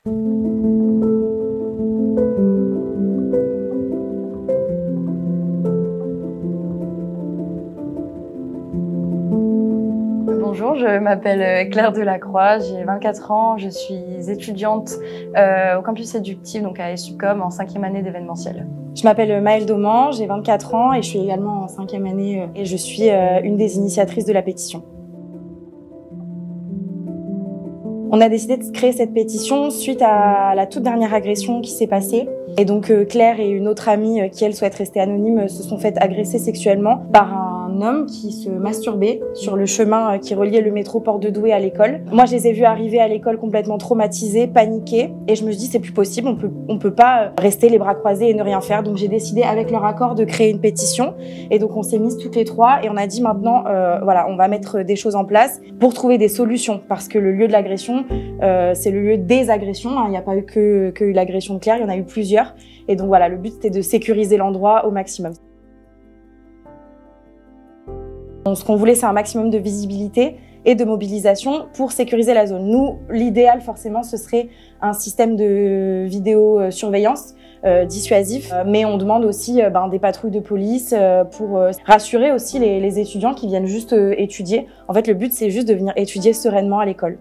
Bonjour, je m'appelle Claire Delacroix, j'ai 24 ans, je suis étudiante au campus éductif, donc à ESUCOM, en 5e année d'événementiel. Je m'appelle Maëlle Dauman, j'ai 24 ans et je suis également en 5e année et je suis une des initiatrices de la pétition. On a décidé de créer cette pétition suite à la toute dernière agression qui s'est passée. Et donc Claire et une autre amie qui, elle, souhaite rester anonyme, se sont faites agresser sexuellement par un homme qui se masturbait sur le chemin qui reliait le métro Porte de Douai à l'école. Moi, je les ai vus arriver à l'école complètement traumatisés, paniqués. Et je me dis, c'est plus possible, on peut pas rester les bras croisés et ne rien faire. Donc j'ai décidé, avec leur accord, de créer une pétition. Et donc on s'est mises toutes les trois et on a dit maintenant, voilà, on va mettre des choses en place pour trouver des solutions. Parce que le lieu de l'agression, c'est le lieu des agressions. Hein. Il n'y a pas eu que l'agression de Claire, il y en a eu plusieurs. Et donc voilà, le but c'était de sécuriser l'endroit au maximum. Donc, ce qu'on voulait, c'est un maximum de visibilité et de mobilisation pour sécuriser la zone. Nous, l'idéal forcément, ce serait un système de vidéosurveillance dissuasif, mais on demande aussi des patrouilles de police pour rassurer aussi les étudiants qui viennent juste étudier. En fait, le but, c'est juste de venir étudier sereinement à l'école.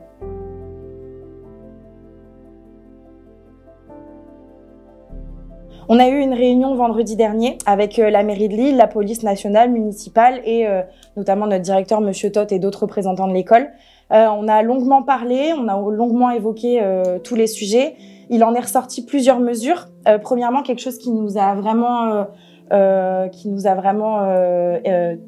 On a eu une réunion vendredi dernier avec la mairie de Lille, la police nationale, municipale et notamment notre directeur, Monsieur Tot, et d'autres représentants de l'école. On a longuement parlé, on a longuement évoqué tous les sujets. Il en est ressorti plusieurs mesures. Premièrement, quelque chose qui nous a vraiment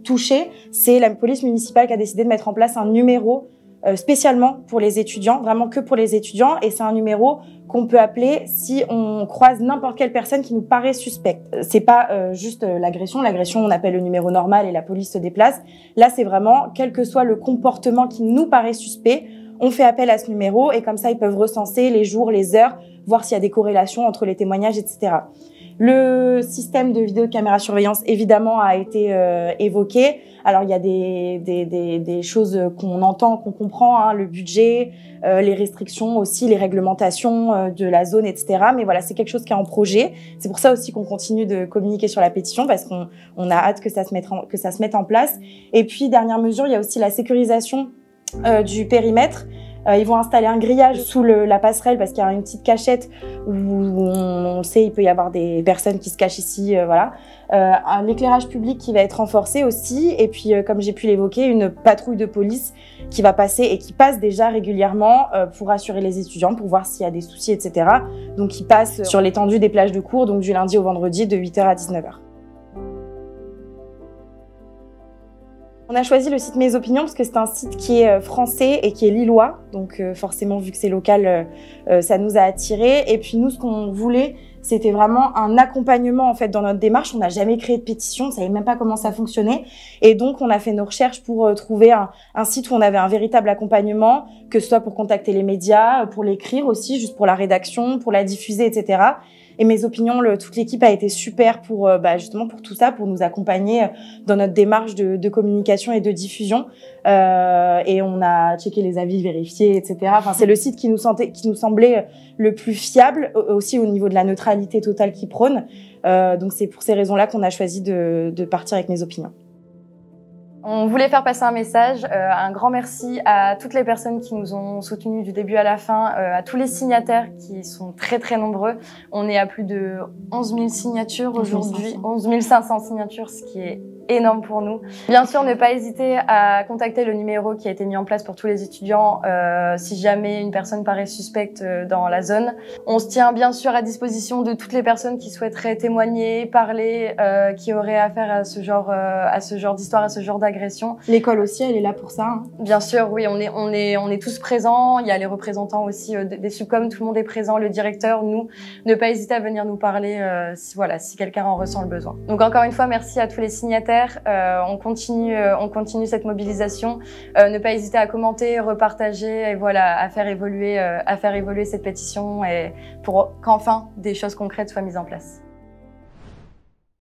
touché, c'est la police municipale qui a décidé de mettre en place un numéro spécialement pour les étudiants, vraiment que pour les étudiants, et c'est un numéro qu'on peut appeler si on croise n'importe quelle personne qui nous paraît suspecte. C'est pas juste l'agression, on appelle le numéro normal et la police se déplace. Là, c'est vraiment, quel que soit le comportement qui nous paraît suspect, on fait appel à ce numéro et comme ça, ils peuvent recenser les jours, les heures, voir s'il y a des corrélations entre les témoignages, etc. Le système de vidéo de caméra surveillance, évidemment, a été évoqué. Alors, il y a des choses qu'on entend, qu'on comprend, hein, le budget, les restrictions aussi, les réglementations de la zone, etc. Mais voilà, c'est quelque chose qui est en projet. C'est pour ça aussi qu'on continue de communiquer sur la pétition, parce qu'on a hâte que ça se mette en place. Et puis, dernière mesure, il y a aussi la sécurisation du périmètre. Ils vont installer un grillage sous la passerelle parce qu'il y a une petite cachette où on sait il peut y avoir des personnes qui se cachent ici, voilà. Un éclairage public qui va être renforcé aussi et puis comme j'ai pu l'évoquer, une patrouille de police qui va passer et qui passe déjà régulièrement pour rassurer les étudiants, pour voir s'il y a des soucis, etc. Donc ils passent sur l'étendue des plages de cours, donc du lundi au vendredi de 8h à 19h. On a choisi le site Mes Opinions parce que c'est un site qui est français et qui est lillois. Donc forcément, vu que c'est local, ça nous a attirés. Et puis nous, ce qu'on voulait, c'était vraiment un accompagnement en fait dans notre démarche. On n'a jamais créé de pétition, on ne savait même pas comment ça fonctionnait. Et donc, on a fait nos recherches pour trouver un site où on avait un véritable accompagnement, que ce soit pour contacter les médias, pour l'écrire aussi, juste pour la rédaction, pour la diffuser, etc. Et Mes Opinions, toute l'équipe a été super pour justement pour tout ça, pour nous accompagner dans notre démarche de communication et de diffusion. Et on a checké les avis vérifiés, etc. Enfin, c'est le site qui nous semblait le plus fiable, aussi au niveau de la neutralité totale qu'il prône. Donc c'est pour ces raisons-là qu'on a choisi de partir avec Mes Opinions. On voulait faire passer un message, un grand merci à toutes les personnes qui nous ont soutenus du début à la fin, à tous les signataires qui sont très très nombreux. On est à plus de 11 000 signatures aujourd'hui, 11 500 signatures, ce qui est énorme pour nous. Bien sûr, ne pas hésiter à contacter le numéro qui a été mis en place pour tous les étudiants si jamais une personne paraît suspecte dans la zone. On se tient bien sûr à disposition de toutes les personnes qui souhaiteraient témoigner, parler, qui auraient affaire à ce genre d'histoire, à ce genre d'agression. L'école aussi, elle est là pour ça. Hein. Bien sûr, oui, on est tous présents. Il y a les représentants aussi des subcoms, tout le monde est présent, le directeur, nous. Ne pas hésiter à venir nous parler si quelqu'un en ressent le besoin. Donc encore une fois, merci à tous les signataires. On continue cette mobilisation. Ne pas hésiter à commenter, repartager et voilà, à faire évoluer cette pétition et pour qu'enfin des choses concrètes soient mises en place.